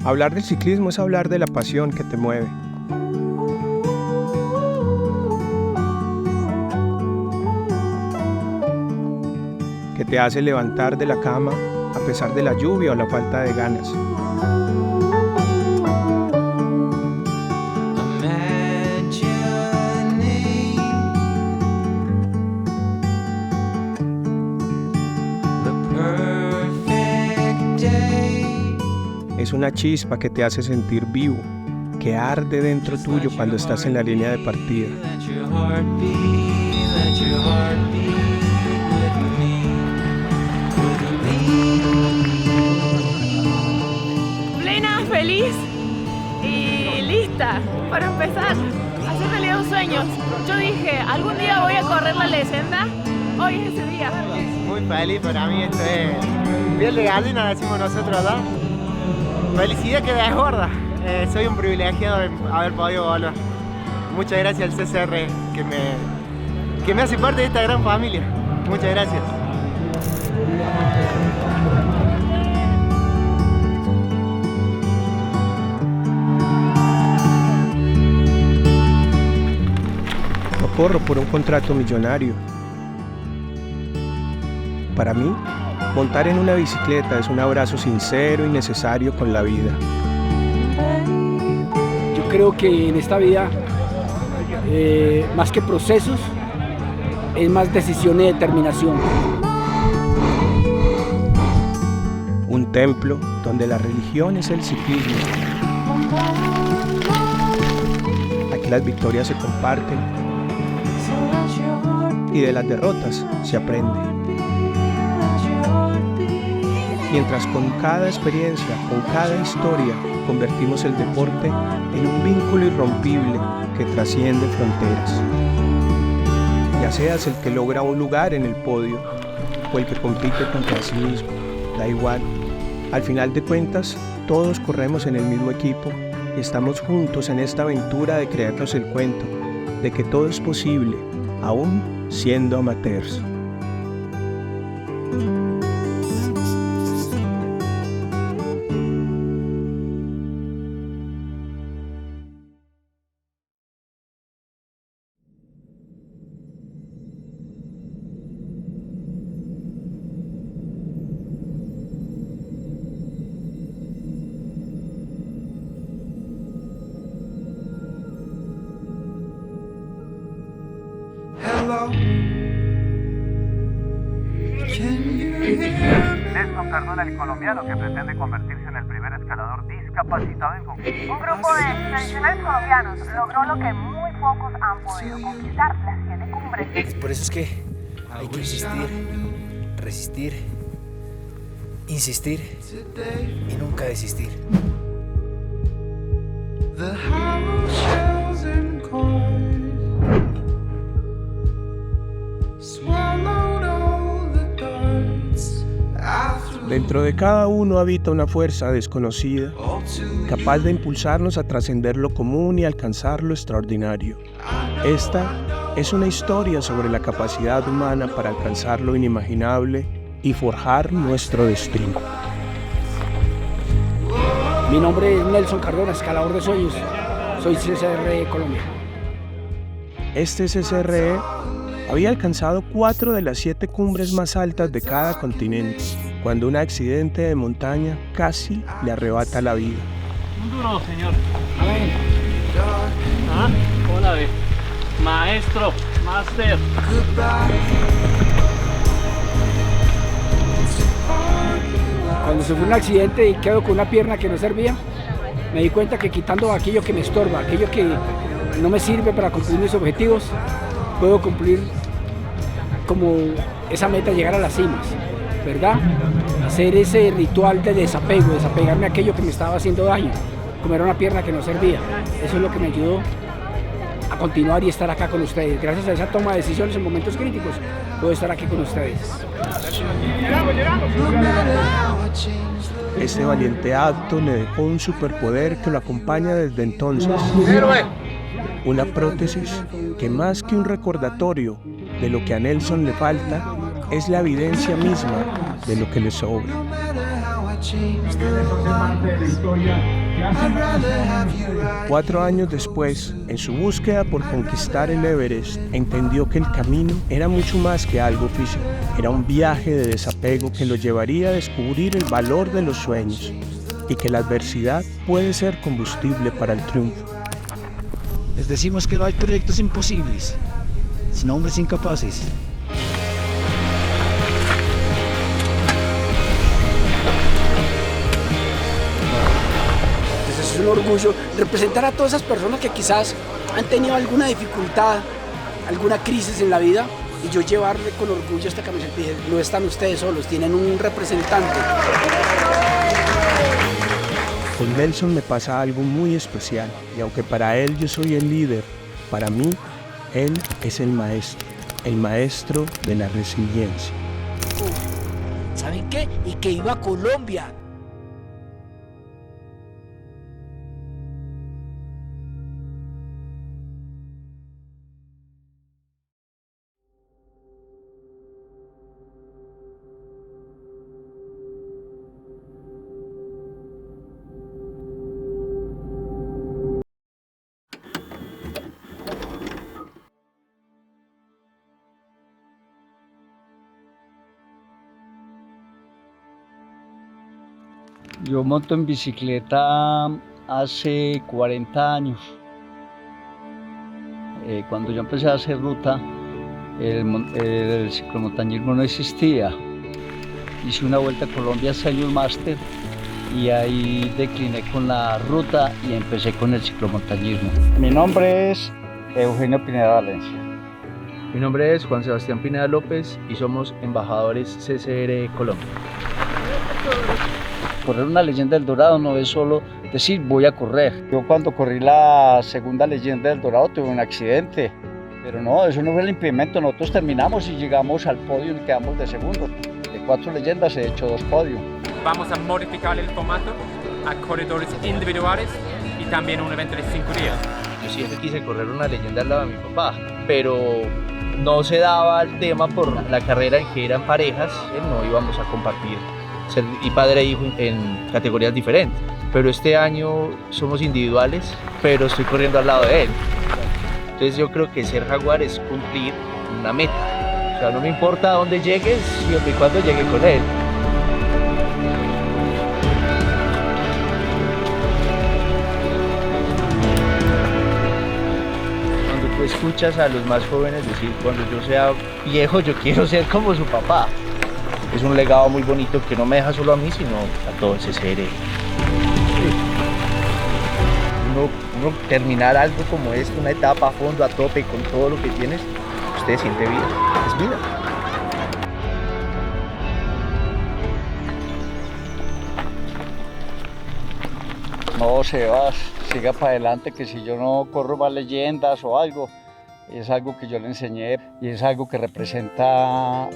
Hablar del ciclismo es hablar de la pasión que te mueve. Que te hace levantar de la cama a pesar de la lluvia o la falta de ganas. Es una chispa que te hace sentir vivo, que arde dentro tuyo cuando estás en la línea de partida. Plena, feliz y lista para empezar a hacer realidad un sueño. Yo dije, algún día voy a correr la leyenda, hoy es ese día. Muy feliz, para mí esto es piel de gallina, decimos nosotros acá. Felicidad que desborda. Soy un privilegiado de haber podido volver. Muchas gracias al CCR que me hace parte de esta gran familia. Muchas gracias. No corro por un contrato millonario. Para mí, montar en una bicicleta es un abrazo sincero y necesario con la vida. Yo creo que en esta vida, más que procesos, es más decisión y determinación. Un templo donde la religión es el ciclismo. Aquí las victorias se comparten y de las derrotas se aprende. Mientras con cada experiencia, con cada historia, convertimos el deporte en un vínculo irrompible que trasciende fronteras. Ya seas el que logra un lugar en el podio o el que compite contra sí mismo, da igual. Al final de cuentas, todos corremos en el mismo equipo y estamos juntos en esta aventura de crearnos el cuento de que todo es posible, aún siendo amateurs. Nelson Cardona, el colombiano que pretende convertirse en el primer escalador discapacitado en conquistar. Un grupo de tradicionales colombianos logró lo que muy pocos han podido conquistar, las 7 cumbres. Por eso es que hay que insistir, resistir, insistir y nunca desistir. Dentro de cada uno habita una fuerza desconocida, capaz de impulsarnos a trascender lo común y alcanzar lo extraordinario. Esta es una historia sobre la capacidad humana para alcanzar lo inimaginable y forjar nuestro destino. Mi nombre es Nelson Cardona, escalador de sueños. Soy CCR Colombia. Este CCR había alcanzado 4 de las 7 cumbres más altas de cada continente, cuando un accidente de montaña casi le arrebata la vida. Un duro, señor. Amén. ¿Cómo la ve? Maestro, máster. Cuando sufrí un accidente y quedo con una pierna que no servía, me di cuenta que quitando aquello que me estorba, aquello que no me sirve para cumplir mis objetivos, puedo cumplir como esa meta, llegar a las cimas, ¿verdad? Hacer ese ritual de desapego, desapegarme a aquello que me estaba haciendo daño, como era una pierna que no servía. Eso es lo que me ayudó a continuar y estar acá con ustedes. Gracias a esa toma de decisiones en momentos críticos, puedo estar aquí con ustedes. Este valiente acto le dejó un superpoder que lo acompaña desde entonces. Una prótesis que más que un recordatorio de lo que a Nelson le falta, es la evidencia misma de lo que le sobra. Parte de la historia 4 años después, en su búsqueda por conquistar el Everest, entendió que el camino era mucho más que algo físico. Era un viaje de desapego que lo llevaría a descubrir el valor de los sueños y que la adversidad puede ser combustible para el triunfo. Les decimos que no hay proyectos imposibles, sino hombres incapaces. Entonces es un orgullo representar a todas esas personas que quizás han tenido alguna dificultad, alguna crisis en la vida, y yo llevarle con orgullo esta camiseta y decir, no están ustedes solos, tienen un representante. Con Nelson me pasa algo muy especial, y aunque para él yo soy el líder, para mí, él es el maestro de la resiliencia. ¿Saben qué? Y que iba a Colombia. Yo monto en bicicleta hace 40 años. Cuando yo empecé a hacer ruta, el ciclomontañismo no existía. Hice una vuelta a Colombia hace años máster y ahí decliné con la ruta y empecé con el ciclomontañismo. Mi nombre es Eugenio Pineda Valencia. Mi nombre es Juan Sebastián Pineda López y somos embajadores CCR Colombia. Correr una leyenda del Dorado no es solo decir voy a correr. Yo cuando corrí la segunda leyenda del Dorado tuve un accidente, pero no, eso no fue el impedimento. Nosotros terminamos y llegamos al podio y quedamos de segundo. De 4 leyendas he hecho 2 podios. Vamos a modificar el formato a corredores individuales y también un evento de 5 días. Yo siempre quise correr una leyenda al lado de mi papá, pero no se daba el tema por la carrera en que eran parejas, no íbamos a compartir ser y padre e hijo en categorías diferentes. Pero este año somos individuales, pero estoy corriendo al lado de él. Entonces yo creo que ser jaguar es cumplir una meta. O sea, no me importa a dónde llegues, siempre y cuando llegue con él. Cuando tú escuchas a los más jóvenes decir, cuando yo sea viejo yo quiero ser como su papá, es un legado muy bonito que no me deja solo a mí, sino a todo ese ser. Uno terminar algo como esto, una etapa a fondo, a tope, con todo lo que tienes, usted siente vida, es vida. No, Sebas, siga para adelante, que si yo no corro más leyendas o algo, es algo que yo le enseñé y es algo que representa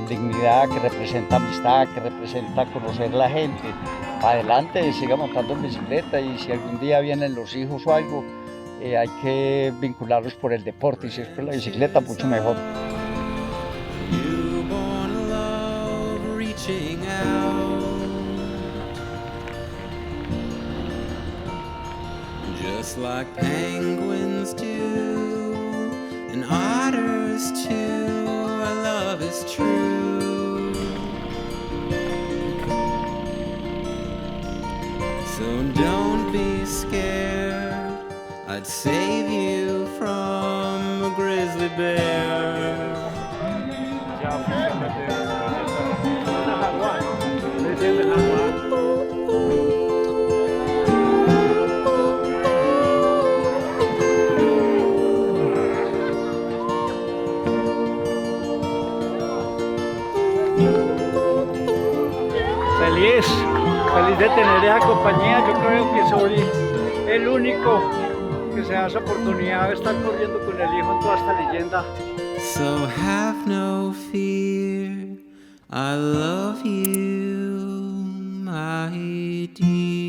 dignidad, que representa amistad, que representa conocer a la gente. Adelante, siga montando en bicicleta y si algún día vienen los hijos o algo, hay que vincularlos por el deporte y si es por la bicicleta, mucho mejor. Just like penguins do and otters too, our love is true. So don't be scared, I'd save you from a grizzly bear. Feliz de tener esa compañía. Yo creo que soy el único que se da esa oportunidad de estar corriendo con el hijo en toda esta leyenda. So have no fear, I love you, my dear.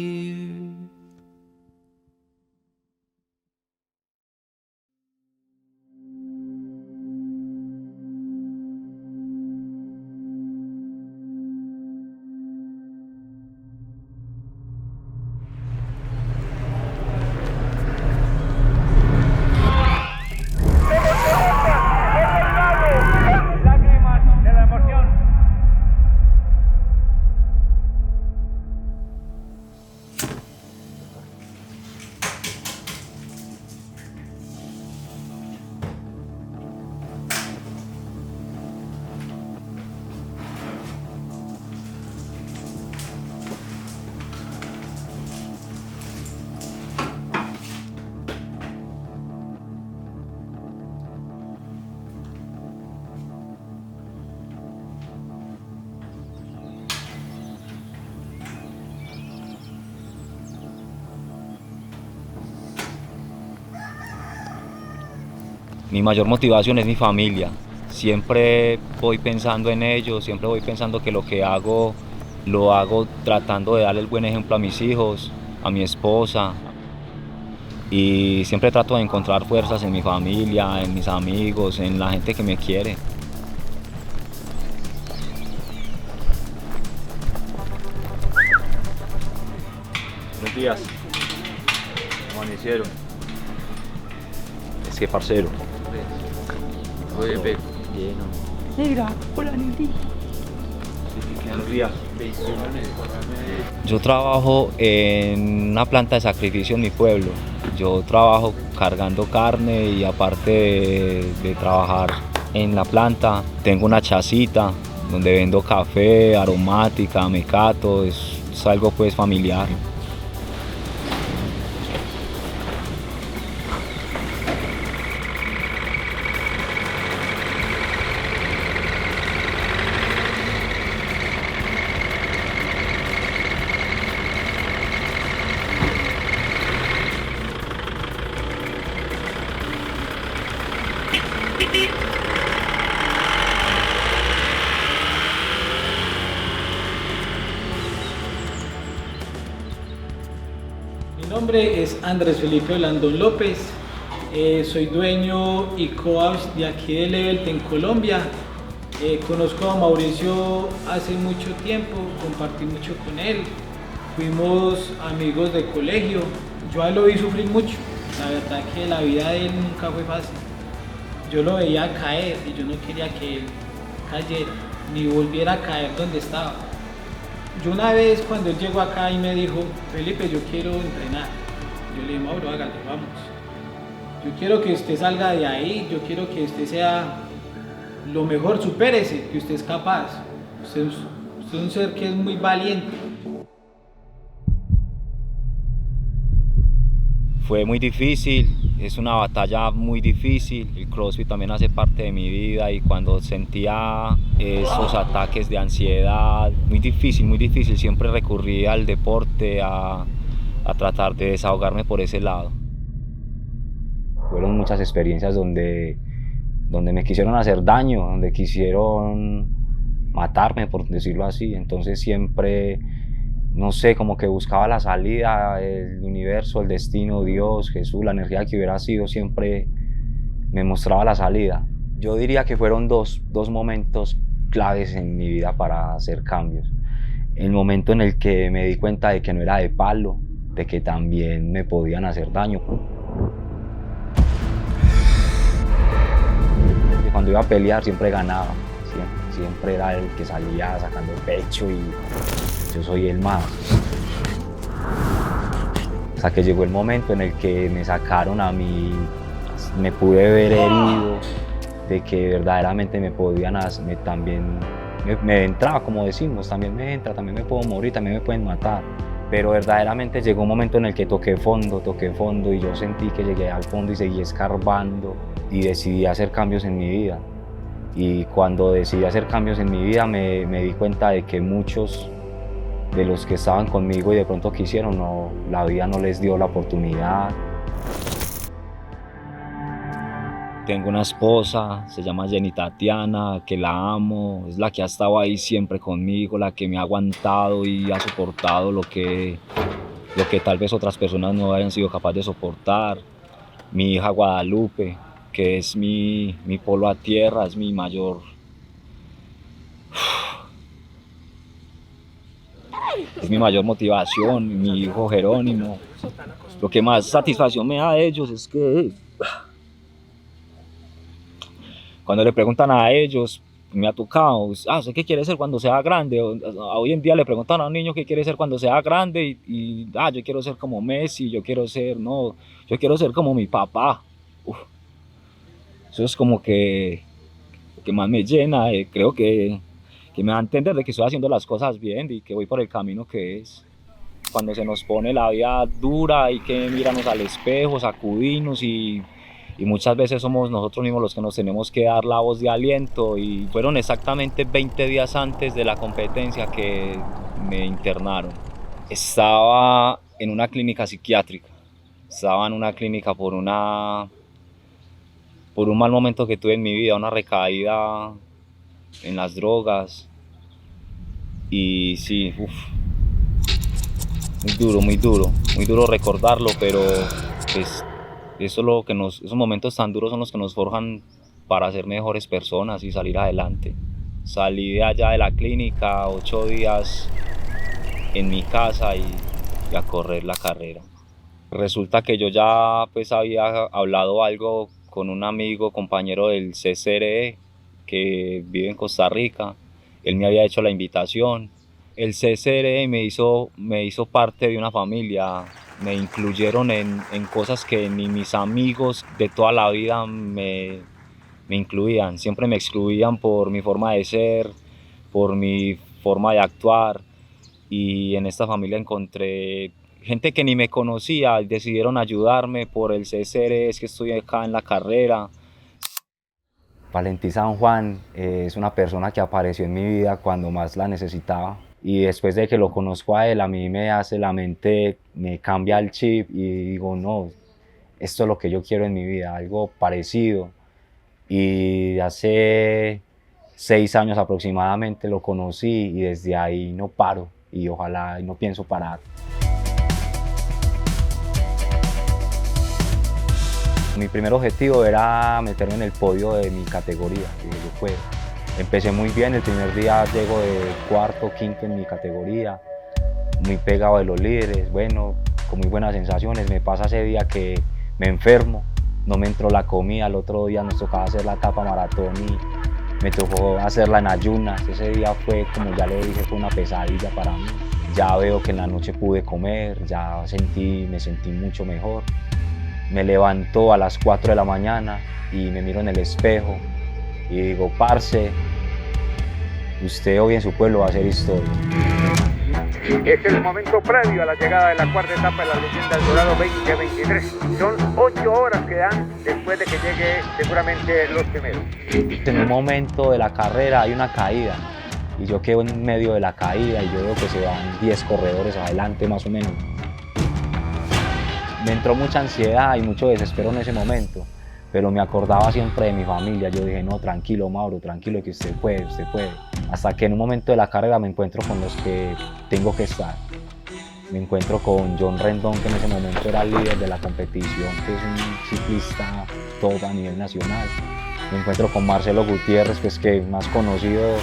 Mi mayor motivación es mi familia. Siempre voy pensando en ellos, siempre voy pensando que lo que hago, lo hago tratando de darle el buen ejemplo a mis hijos, a mi esposa. Y siempre trato de encontrar fuerzas en mi familia, en mis amigos, en la gente que me quiere. Buenos días. ¿Cómo amanecieron? Es que parcero. Oye, Negra, hola negrita. Buenos días. Yo trabajo en una planta de sacrificio en mi pueblo. Yo trabajo cargando carne y aparte de trabajar en la planta, tengo una chacita donde vendo café, aromática, mecato, es algo pues familiar. Mi nombre es Andrés Felipe Blandón López, soy dueño y coach de aquí de Levelte en Colombia. Conozco a Mauricio hace mucho tiempo, compartí mucho con él, fuimos amigos de colegio. Yo a él lo vi sufrir mucho, la verdad que la vida de él nunca fue fácil. Yo lo veía caer y yo no quería que él cayera, ni volviera a caer donde estaba. Yo una vez cuando él llegó acá y me dijo, Felipe, yo quiero entrenar. Yo le dije, Mauro, hágale, vamos. Yo quiero que usted salga de ahí, yo quiero que usted sea lo mejor, supérese, que usted es capaz. Usted es un ser que es muy valiente. Fue muy difícil, es una batalla muy difícil. El CrossFit también hace parte de mi vida y cuando sentía esos ataques de ansiedad, muy difícil, siempre recurrí al deporte, a tratar de desahogarme por ese lado. Fueron muchas experiencias donde me quisieron hacer daño, donde quisieron matarme, por decirlo así. Entonces siempre, no sé, como que buscaba la salida, el universo, el destino, Dios, Jesús, la energía que hubiera sido, siempre me mostraba la salida. Yo diría que fueron dos momentos claves en mi vida para hacer cambios. El momento en el que me di cuenta de que no era de palo, de que también me podían hacer daño. Cuando iba a pelear siempre ganaba, siempre era el que salía sacando pecho y yo soy el más. Hasta que llegó el momento en el que me sacaron a mí, me pude ver herido, de que verdaderamente me podían hacer, también me entraba, como decimos, también me entra, también me puedo morir, también me pueden matar. Pero verdaderamente llegó un momento en el que toqué fondo y yo sentí que llegué al fondo y seguí escarbando y decidí hacer cambios en mi vida. Y cuando decidí hacer cambios en mi vida me di cuenta de que muchos de los que estaban conmigo y de pronto quisieron, la vida no les dio la oportunidad. Tengo una esposa, se llama Jenny Tatiana, que la amo, es la que ha estado ahí siempre conmigo, la que me ha aguantado y ha soportado lo que tal vez otras personas no hayan sido capaces de soportar. Mi hija Guadalupe, que es mi polo a tierra, es mi mayor... Es mi mayor motivación, mi hijo Jerónimo. Lo que más satisfacción me da de ellos es que cuando le preguntan a ellos, me ha tocado, ¿usted qué quiere ser cuando sea grande? Hoy en día le preguntan a un niño qué quiere ser cuando sea grande y yo quiero ser como Messi, yo quiero ser como mi papá. Eso es como que más me llena, creo que me va a entender de que estoy haciendo las cosas bien y que voy por el camino que es. Cuando se nos pone la vida dura hay que mirarnos al espejo, sacudirnos y muchas veces somos nosotros mismos los que nos tenemos que dar la voz de aliento y fueron exactamente 20 días antes de la competencia que me internaron. Estaba en una clínica psiquiátrica, estaba en una clínica por una por un mal momento que tuve en mi vida, una recaída en las drogas. Y sí, muy duro recordarlo, pero pues, esos momentos tan duros son los que nos forjan para ser mejores personas y salir adelante. Salí de allá de la clínica 8 días en mi casa y a correr la carrera. Resulta que yo ya pues había hablado algo con un amigo, compañero del CCRE que vive en Costa Rica. Él me había hecho la invitación. El CCRE me hizo parte de una familia. Me incluyeron en cosas que ni mis amigos de toda la vida me incluían. Siempre me excluían por mi forma de ser, por mi forma de actuar. Y en esta familia encontré gente que ni me conocía, decidieron ayudarme por el CCRE, es que estoy acá en la carrera. Valentín San Juan es una persona que apareció en mi vida cuando más la necesitaba. Y después de que lo conozco a él, a mí me hace la mente, me cambia el chip y digo, no, esto es lo que yo quiero en mi vida, algo parecido. Y hace 6 años aproximadamente lo conocí y desde ahí no paro y ojalá no pienso parar. Mi primer objetivo era meterme en el podio de mi categoría, que yo puedo. Empecé muy bien, el primer día llego de cuarto, quinto en mi categoría, muy pegado de los líderes, bueno, con muy buenas sensaciones. Me pasa ese día que me enfermo, no me entró la comida, el otro día nos tocaba hacer la etapa maratón y me tocó hacerla en ayunas. Ese día fue, como ya lo dije, fue una pesadilla para mí. Ya veo que en la noche pude comer, ya me sentí mucho mejor. Me levanto a las 4 de la mañana y me miro en el espejo y digo, parce, usted hoy en su pueblo va a hacer historia. Es el momento previo a la llegada de la cuarta etapa de la Leyenda del Dorado 2023. Son 8 horas que dan después de que llegue seguramente los primeros. En un momento de la carrera hay una caída y yo quedo en medio de la caída y yo veo que se van 10 corredores adelante más o menos. Me entró mucha ansiedad y mucho desespero en ese momento, pero me acordaba siempre de mi familia. Yo dije, no, tranquilo Mauro, tranquilo que usted puede. Hasta que en un momento de la carrera me encuentro con los que tengo que estar. Me encuentro con John Rendón, que en ese momento era el líder de la competición, que es un ciclista top a nivel nacional. Me encuentro con Marcelo Gutiérrez, pues que es más conocido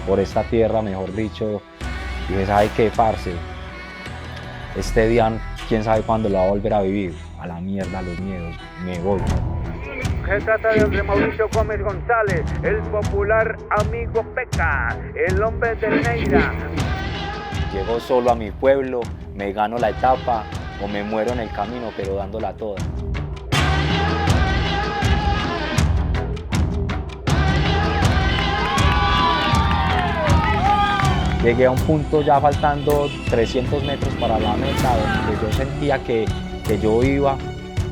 por esta tierra, mejor dicho. Y dije, ¿sabe qué, parce? Este día, quién sabe cuándo lo va a volver a vivir. A la mierda, los miedos, me voy. Se trata de Mauricio Gómez González, el popular amigo Peca, el hombre del Neira. Llego solo a mi pueblo, me gano la etapa o me muero en el camino, pero dándola toda. Llegué a un punto ya faltando 300 metros para la meta, donde yo sentía que yo iba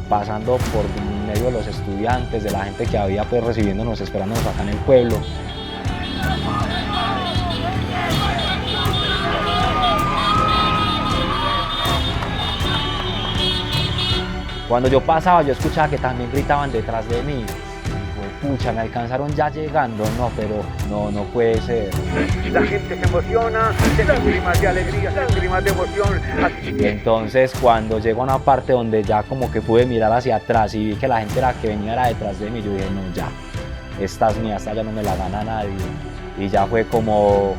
pasando por medio de los estudiantes, de la gente que había pues recibiéndonos, esperándonos acá en el pueblo. Cuando yo pasaba, yo escuchaba que también gritaban detrás de mí. Pucha, me alcanzaron ya llegando, no, pero no puede ser. La gente se emociona, lágrimas de alegría, lágrimas de emoción. Y entonces cuando llego a una parte donde ya como que pude mirar hacia atrás y vi que la gente era que venía era detrás de mí, yo dije, no, ya, esta es mía, esta ya no me la gana nadie. Y ya fue como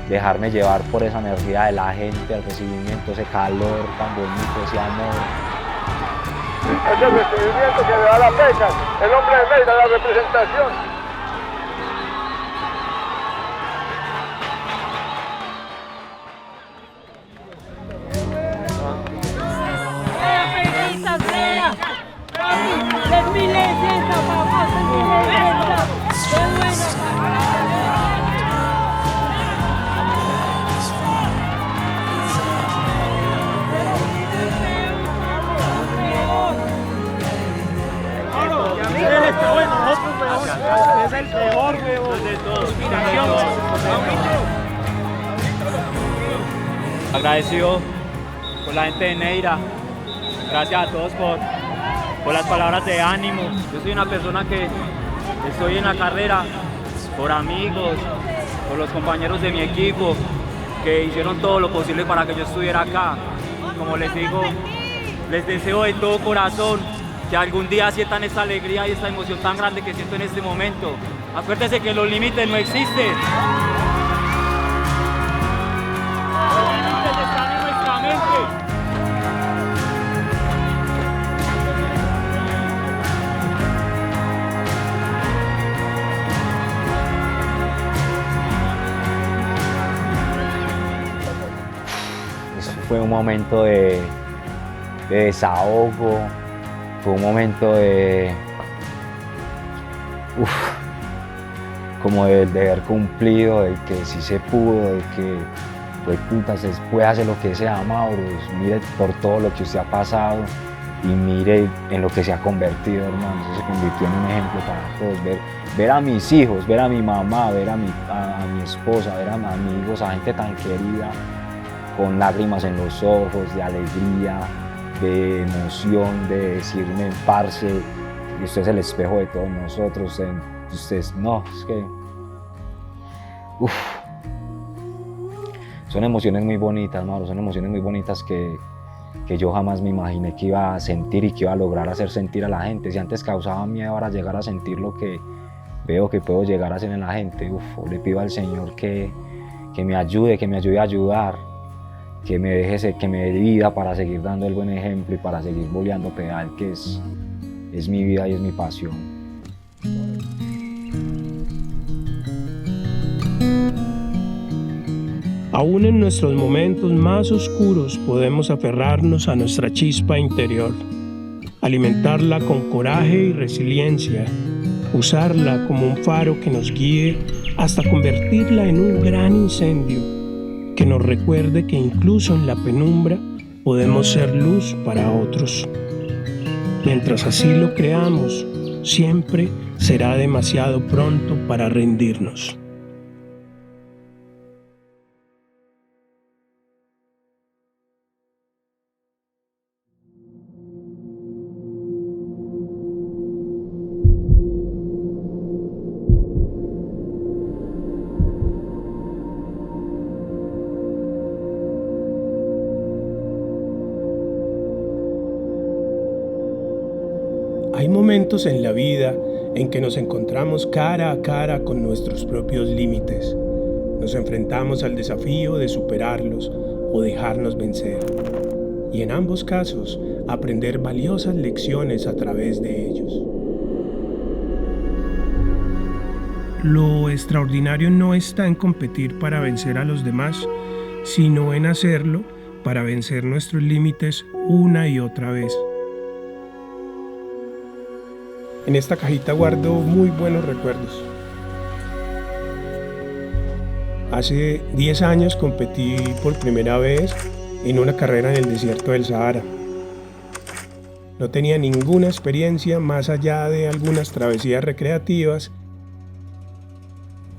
dejarme llevar por esa energía de la gente, el recibimiento, ese calor tan bonito, ese amor. Es el recibimiento que le da la Peca, el hombre de Neira, la representación. Es el mejor huevón de todos. Agradecido por la gente de Neira. Gracias a todos por las palabras de ánimo. Yo soy una persona que estoy en la carrera por amigos, por los compañeros de mi equipo que hicieron todo lo posible para que yo estuviera acá. Como les digo, les deseo de todo corazón que algún día sientan esta alegría y esta emoción tan grande que siento en este momento. Acuérdense que los límites no existen. Los límites están en nuestra mente. Fue un momento de desahogo, fue un momento como de haber cumplido, de que sí se pudo, de que pues puta, se puede hacer lo que sea, Mauro, mire por todo lo que usted ha pasado y mire en lo que se ha convertido, hermano. Eso se convirtió en un ejemplo para todos, ver a mis hijos, ver a mi mamá, ver a mi esposa, ver a mis amigos, a gente tan querida, con lágrimas en los ojos, de alegría, de emoción, de decirme, parce, usted es el espejo de todos nosotros, ustedes, no, es que, son emociones muy bonitas, Mauro, son emociones muy bonitas que yo jamás me imaginé que iba a sentir y que iba a lograr hacer sentir a la gente. Si antes causaba miedo, ahora llegar a sentir lo que veo que puedo llegar a hacer en la gente, le pido al Señor que me ayude a ayudar, que me dé vida para seguir dando el buen ejemplo y para seguir boleando pedal, que es mi vida y es mi pasión. Aún en nuestros momentos más oscuros podemos aferrarnos a nuestra chispa interior, alimentarla con coraje y resiliencia, usarla como un faro que nos guíe hasta convertirla en un gran incendio que nos recuerde que incluso en la penumbra podemos ser luz para otros. Mientras así lo creamos, siempre será demasiado pronto para rendirnos. Hay momentos en la vida en que nos encontramos cara a cara con nuestros propios límites. Nos enfrentamos al desafío de superarlos o dejarnos vencer. Y en ambos casos, aprender valiosas lecciones a través de ellos. Lo extraordinario no está en competir para vencer a los demás, sino en hacerlo para vencer nuestros límites una y otra vez. En esta cajita guardo muy buenos recuerdos. Hace 10 años competí por primera vez en una carrera en el desierto del Sahara. No tenía ninguna experiencia más allá de algunas travesías recreativas.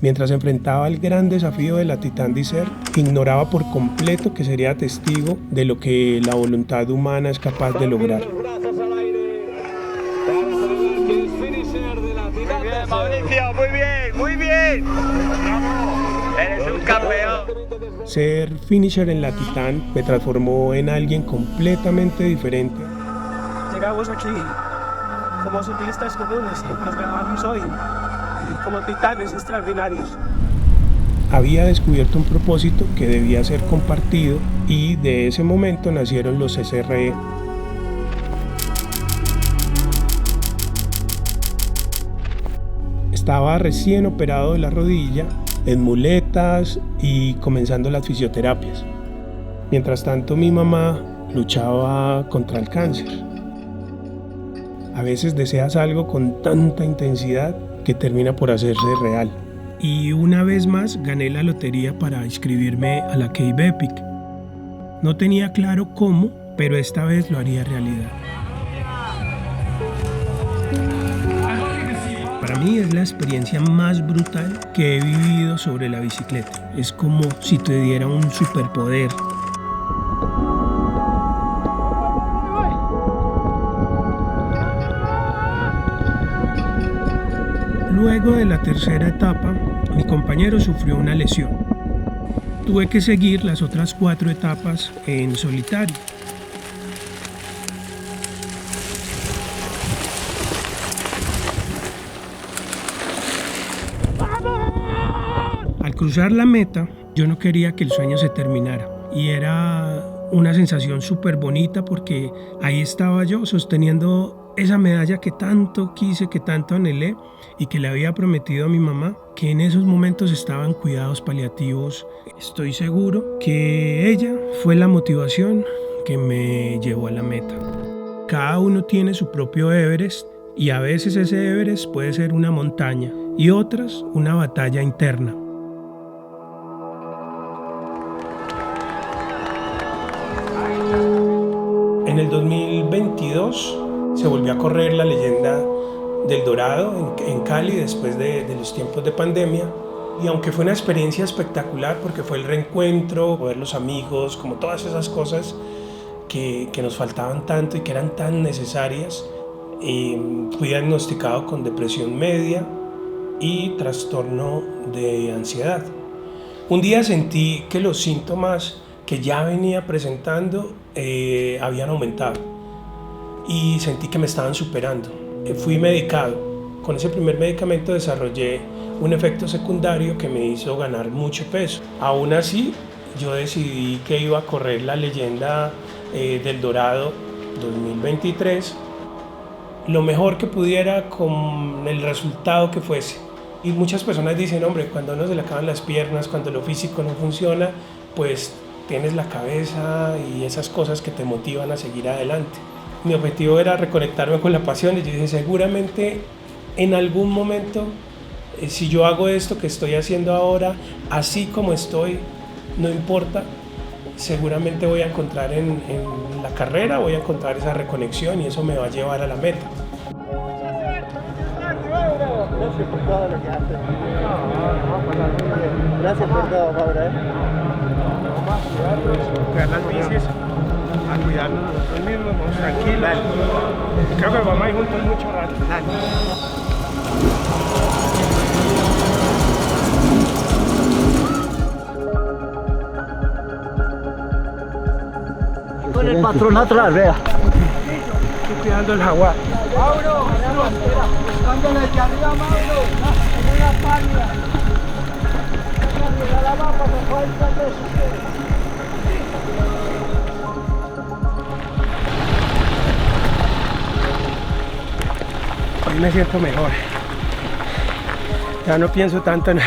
Mientras enfrentaba el gran desafío de la Titan Desert, ignoraba por completo que sería testigo de lo que la voluntad humana es capaz de lograr. Mauricio, muy bien. Eres un campeón. Ser finisher en la Titan me transformó en alguien completamente diferente. Llegamos aquí como ciclistas comunes, nos grabamos hoy como titanes extraordinarios. Había descubierto un propósito que debía ser compartido y de ese momento nacieron los SRE. Estaba recién operado de la rodilla, en muletas y comenzando las fisioterapias. Mientras tanto, mi mamá luchaba contra el cáncer. A veces deseas algo con tanta intensidad que termina por hacerse real. Y una vez más gané la lotería para inscribirme a la Cape Epic. No tenía claro cómo, pero esta vez lo haría realidad. Para mí es la experiencia más brutal que he vivido sobre la bicicleta. Es como si te diera un superpoder. Luego de la tercera etapa, mi compañero sufrió una lesión. Tuve que seguir las otras 4 etapas en solitario. Al cruzar la meta, yo no quería que el sueño se terminara y era una sensación súper bonita porque ahí estaba yo sosteniendo esa medalla que tanto quise, que tanto anhelé y que le había prometido a mi mamá, que en esos momentos estaban cuidados paliativos. Estoy seguro que ella fue la motivación que me llevó a la meta. Cada uno tiene su propio Everest y a veces ese Everest puede ser una montaña y otras una batalla interna. En el 2022 se volvió a correr la leyenda del Dorado en Cali después de los tiempos de pandemia. Y aunque fue una experiencia espectacular porque fue el reencuentro, ver los amigos, como todas esas cosas que nos faltaban tanto y que eran tan necesarias, fui diagnosticado con depresión media y trastorno de ansiedad. Un día sentí que los síntomas que ya venía presentando habían aumentado y sentí que me estaban superando. Fui medicado. Con ese primer medicamento desarrollé un efecto secundario que me hizo ganar mucho peso. Aún así, yo decidí que iba a correr la leyenda del Dorado 2023 lo mejor que pudiera con el resultado que fuese. Y muchas personas dicen, hombre, cuando a uno se le acaban las piernas, cuando lo físico no funciona, pues tienes la cabeza y esas cosas que te motivan a seguir adelante. Mi objetivo era reconectarme con la pasión y yo dije, seguramente en algún momento, si yo hago esto que estoy haciendo ahora, así como estoy, no importa, seguramente voy a encontrar en la carrera, voy a encontrar esa reconexión y eso me va a llevar a la meta. Gracias por todo lo que haces. Gracias por todo, Maura. Cuidar las bicis, a cuidarnos nosotros mismos, vamos tranquilos. Creo que vamos a ir juntos mucho rato. Con el patrón atrás, vea. Estoy cuidando el jaguar. Mauro, buscándole de arriba, Mauro. Una palma. La mapa me falta de eso. Hoy me siento mejor. Ya no pienso tanto en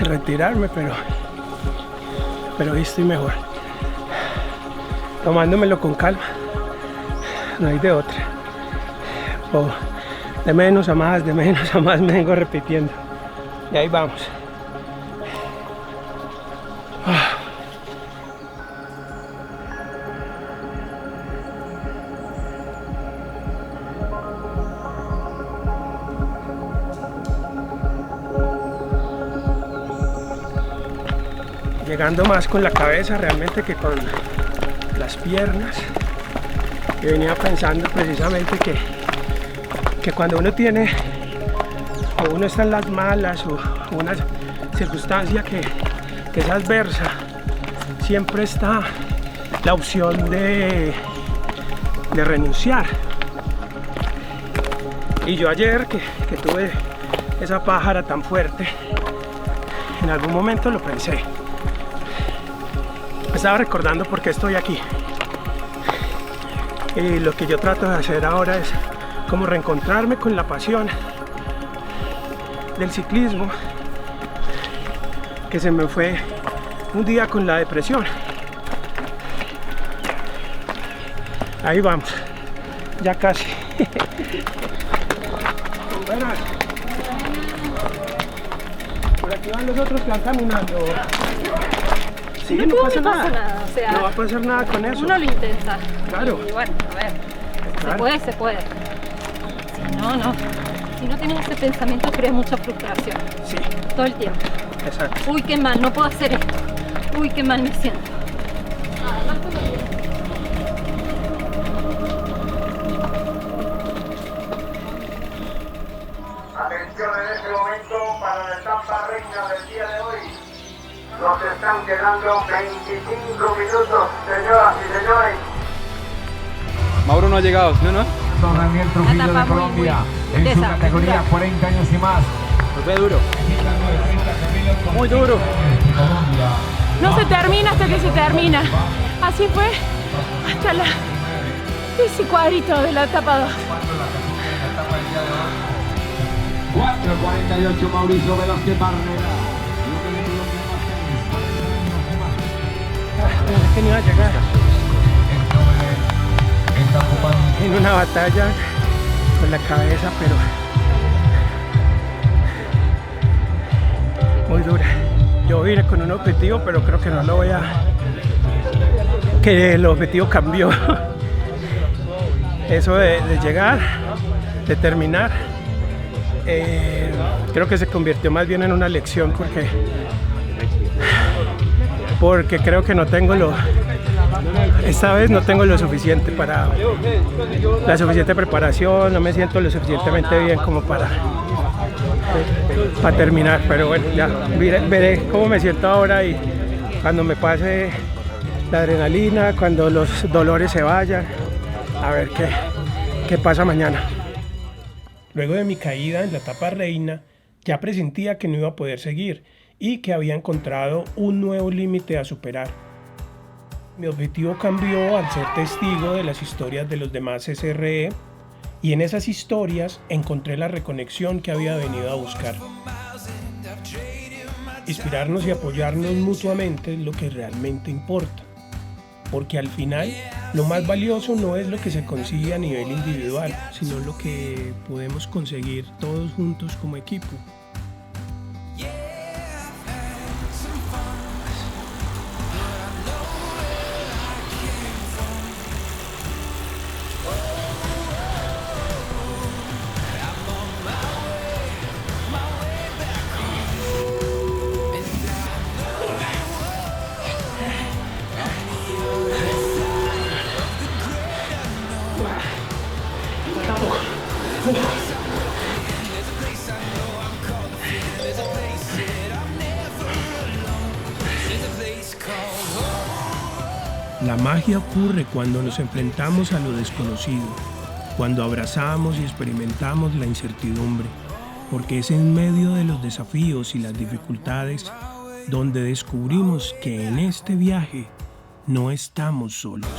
retirarme, pero hoy estoy mejor. Tomándomelo con calma, no hay de otra. De menos a más me vengo repitiendo. Y ahí vamos. Llegando más con la cabeza realmente que con las piernas. Y venía pensando precisamente que cuando uno tiene o uno está en las malas o una circunstancia que es adversa, siempre está la opción de renunciar. Y yo ayer que tuve esa pájara tan fuerte, en algún momento lo pensé. Me estaba recordando por qué estoy aquí. Y lo que yo trato de hacer ahora es como reencontrarme con la pasión del ciclismo que se me fue un día con la depresión. Ahí vamos, ya casi. Buenas. Por aquí van los otros que van caminando. Sí, no pasa nada. O sea, no va a pasar nada con eso. Uno lo intenta. Claro. Y bueno, a ver, Claro. se puede. Si no. Si no tienes ese pensamiento, creas mucha frustración. Sí. Todo el tiempo. Exacto. Uy, qué mal, no puedo hacer esto. Uy, qué mal me siento. Atención. inicio de este momento para la etapa reina del día de hoy. Nos están quedando 25 minutos, señoras y señores. Mauro no ha llegado, ¿no? Daniel Trujillo de Colombia, en su categoría 40 años y más. Nos ve duro. Muy duro. No se termina hasta que se termina. Así fue hasta ese cuadrito de la etapa 2. 4:48 Mauricio Velázquez Barrera. Que no iba a llegar. En una batalla con la cabeza, pero muy dura. Yo vine con un objetivo, pero creo que no lo voy a... que el objetivo cambió. Eso de llegar, de terminar, creo que se convirtió más bien en una lección porque creo que no tengo esta vez no tengo lo suficiente la suficiente preparación, no me siento lo suficientemente bien como para terminar, pero bueno, ya veré cómo me siento ahora y cuando me pase la adrenalina, cuando los dolores se vayan, a ver qué pasa mañana. Luego de mi caída en la etapa reina, ya presentía que no iba a poder seguir y que había encontrado un nuevo límite a superar. Mi objetivo cambió al ser testigo de las historias de los demás SRE y en esas historias encontré la reconexión que había venido a buscar. Inspirarnos y apoyarnos mutuamente es lo que realmente importa, porque al final lo más valioso no es lo que se consigue a nivel individual, sino lo que podemos conseguir todos juntos como equipo. La magia ocurre cuando nos enfrentamos a lo desconocido, cuando abrazamos y experimentamos la incertidumbre, porque es en medio de los desafíos y las dificultades donde descubrimos que en este viaje no estamos solos.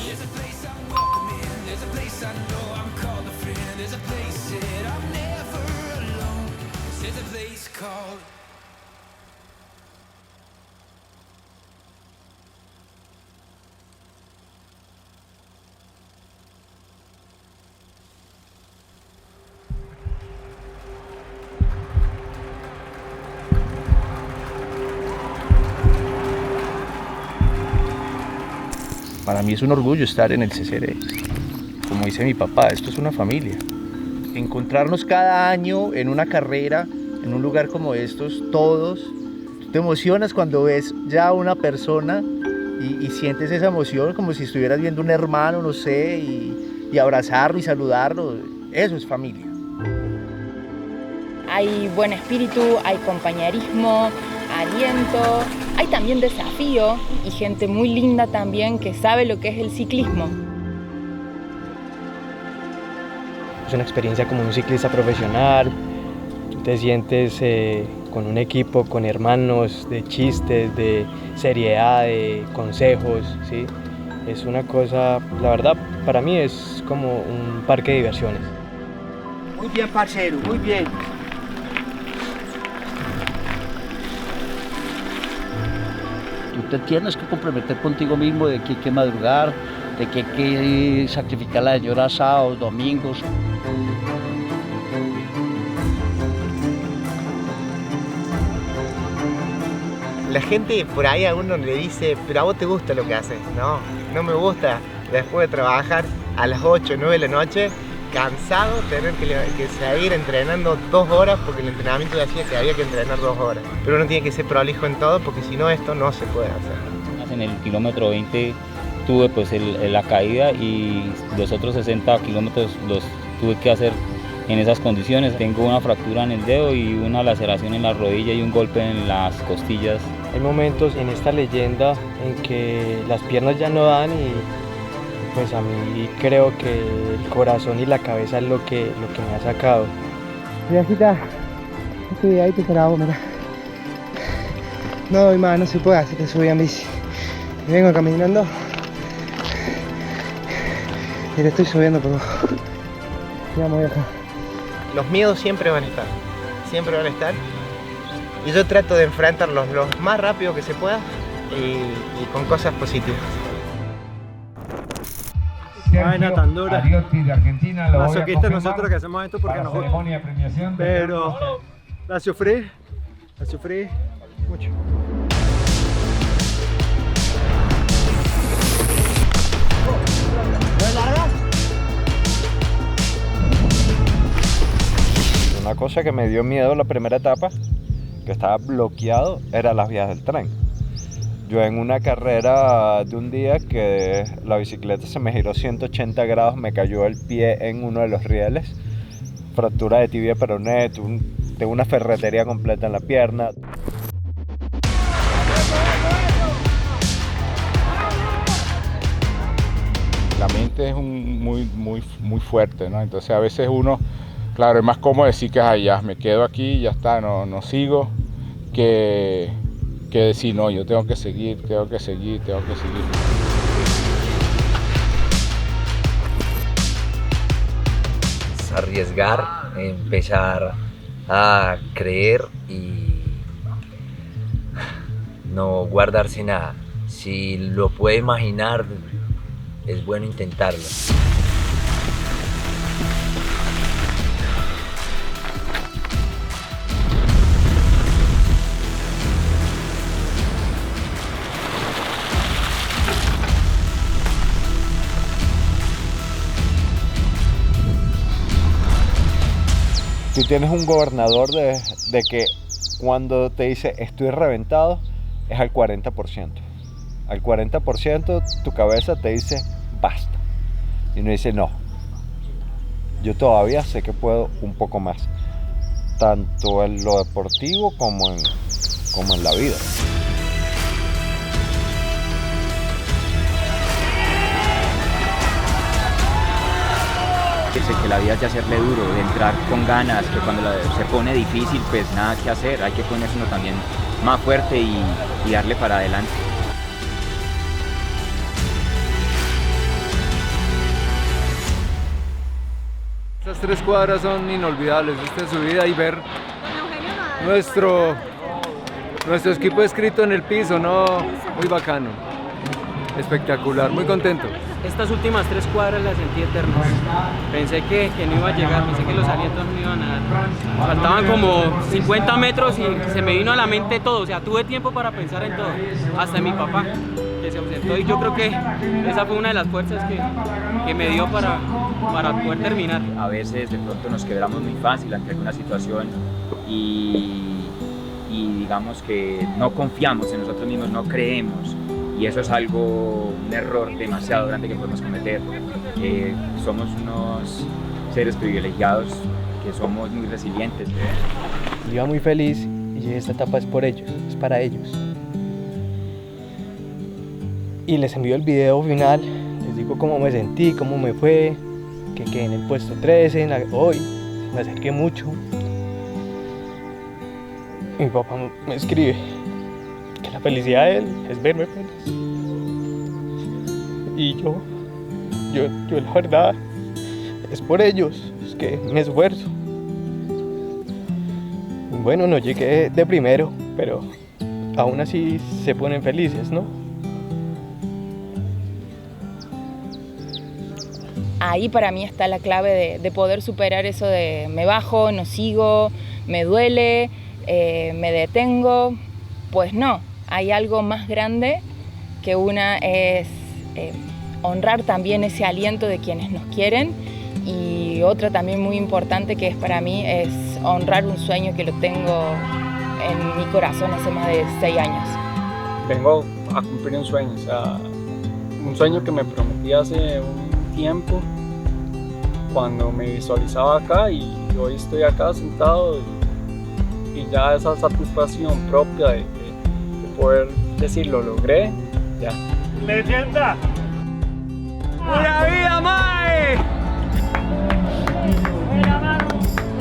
Para mí es un orgullo estar en el CCR. Como dice mi papá, esto es una familia. Encontrarnos cada año en una carrera, en un lugar como estos, todos, te emocionas cuando ves ya a una persona y sientes esa emoción como si estuvieras viendo un hermano, no sé, y abrazarlo y saludarlo. Eso es familia. Hay buen espíritu, hay compañerismo, aliento, hay también desafío y gente muy linda también que sabe lo que es el ciclismo. Es una experiencia como un ciclista profesional, te sientes con un equipo, con hermanos, de chistes, de seriedad, de consejos, ¿sí? Es una cosa, la verdad, para mí es como un parque de diversiones. Muy bien, parcero, muy bien. Tú te tienes que comprometer contigo mismo de que hay que madrugar, de que hay que sacrificar la señora sábados, domingos. La gente por ahí a uno le dice, pero a vos te gusta lo que haces. No, no me gusta después de trabajar a las 8 o 9 de la noche, cansado, tener que seguir entrenando 2 horas porque el entrenamiento decía que había que entrenar 2 horas. Pero uno tiene que ser prolijo en todo porque si no esto no se puede hacer. En el kilómetro 20 tuve pues la caída y los otros 60 kilómetros los tuve que hacer en esas condiciones. Tengo una fractura en el dedo y una laceración en la rodilla y un golpe en las costillas. Hay momentos en esta leyenda en que las piernas ya no dan y pues a mí creo que el corazón y la cabeza es lo que me ha sacado. Viejita, estoy ahí, te grabo, mira. No doy más, no se puede hacer que subí en bici. Vengo caminando y le estoy subiendo por abajo. Ya me voy acá. Los miedos siempre van a estar, y yo trato de enfrentarlos lo más rápido que se pueda y con cosas positivas. Vaina tan dura. Ariotti de Argentina lo voy a Masoquistas confirmar nosotros que hacemos esto porque para nos ceremonia de premiación. pero la sufrí mucho. Una cosa que me dio miedo la primera etapa, que estaba bloqueado, era las vías del tren. Yo en una carrera de un día que la bicicleta se me giró 180 grados, me cayó el pie en uno de los rieles, fractura de tibia peroné, tengo una ferretería completa en la pierna. La mente es muy fuerte, ¿no? Entonces a veces uno, claro, es más cómodo decir que ya me quedo aquí, ya está, no sigo, que decir no, yo tengo que seguir. Es arriesgar, empezar a creer y no guardarse nada. Si lo puede imaginar, es bueno intentarlo. Tú tienes un gobernador de que cuando te dice estoy reventado es al 40%. Al 40% tu cabeza te dice basta. Y uno dice no, yo todavía sé que puedo un poco más. Tanto en lo deportivo como en la vida. Sé que la vida es de hacerle duro, de entrar con ganas, que cuando se pone difícil pues nada que hacer, hay que ponerse uno también más fuerte y darle para adelante. Estas 3 cuadras son inolvidables, esta es su vida y ver nuestro equipo escrito en el piso, ¿no? Muy bacano, espectacular, muy contento. Estas últimas 3 cuadras las sentí eternas. Pensé que no iba a llegar, pensé que los alientos no iban a dar. Faltaban como 50 metros y se me vino a la mente todo, o sea, tuve tiempo para pensar en todo, hasta en mi papá, que se ausentó, y yo creo que esa fue una de las fuerzas que me dio para poder terminar. A veces de pronto nos quebramos muy fácil ante alguna situación y digamos que no confiamos en nosotros mismos, no creemos. Y eso es un error demasiado grande que podemos cometer. Somos unos seres privilegiados que somos muy resilientes. Yo iba muy feliz y esta etapa es por ellos, es para ellos. Y les envío el video final, les digo cómo me sentí, cómo me fue, que quedé en el puesto 13, hoy me acerqué mucho. Mi papá me escribe que la felicidad de él es verme feliz. Y yo la verdad, es por ellos, es que me esfuerzo. Bueno, no llegué de primero, pero aún así se ponen felices, ¿no? Ahí para mí está la clave de poder superar eso de me bajo, no sigo, me duele, me detengo. Pues no, hay algo más grande que una es honrar también ese aliento de quienes nos quieren, y otra también muy importante que es para mí es honrar un sueño que lo tengo en mi corazón hace más de 6 años. Vengo a cumplir un sueño, o sea, un sueño que me prometí hace un tiempo, cuando me visualizaba acá y hoy estoy acá sentado y ya esa satisfacción propia de poder decir lo logré, ya. ¡Leyenda! ¡Pura vida, mae!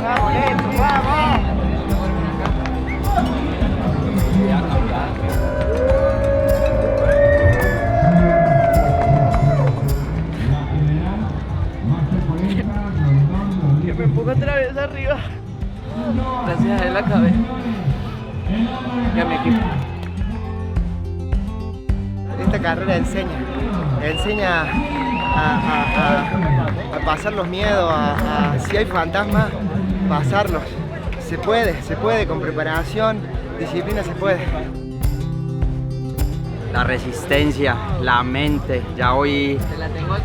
¡Vamos, Neto, vamos! Que me pongo otra vez arriba. Gracias a él acabé. Y a mi equipo. Esta carrera enseña a pasar los miedos, si hay fantasmas, pasarlos. Se puede, con preparación, disciplina se puede. La resistencia, la mente, ya hoy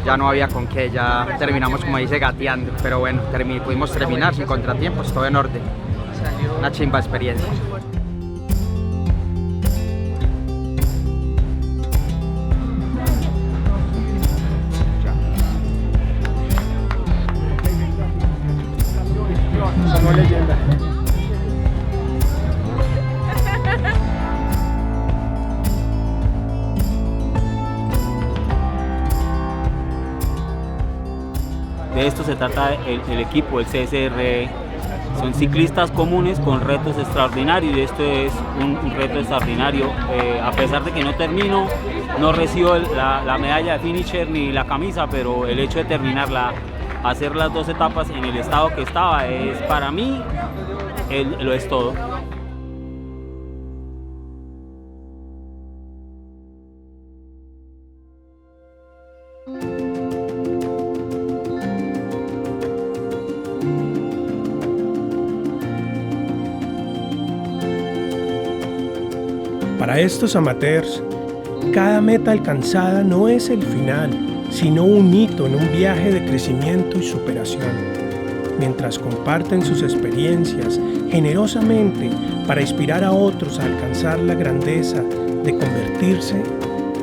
ya no había con qué, ya terminamos como dice gateando, pero bueno, pudimos terminar sin contratiempos, todo en orden. Una chimba experiencia. Somos leyendas. De esto se trata el equipo, el CSR. Son ciclistas comunes con retos extraordinarios y esto es un reto extraordinario. A pesar de que no termino, no recibo la medalla de finisher ni la camisa, pero el hecho de terminarla, hacer las 2 etapas en el estado que estaba, es para mí lo es todo. Para estos amateurs, cada meta alcanzada no es el final, sino un hito en un viaje de crecimiento y superación, mientras comparten sus experiencias generosamente para inspirar a otros a alcanzar la grandeza de convertirse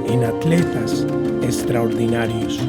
en atletas extraordinarios.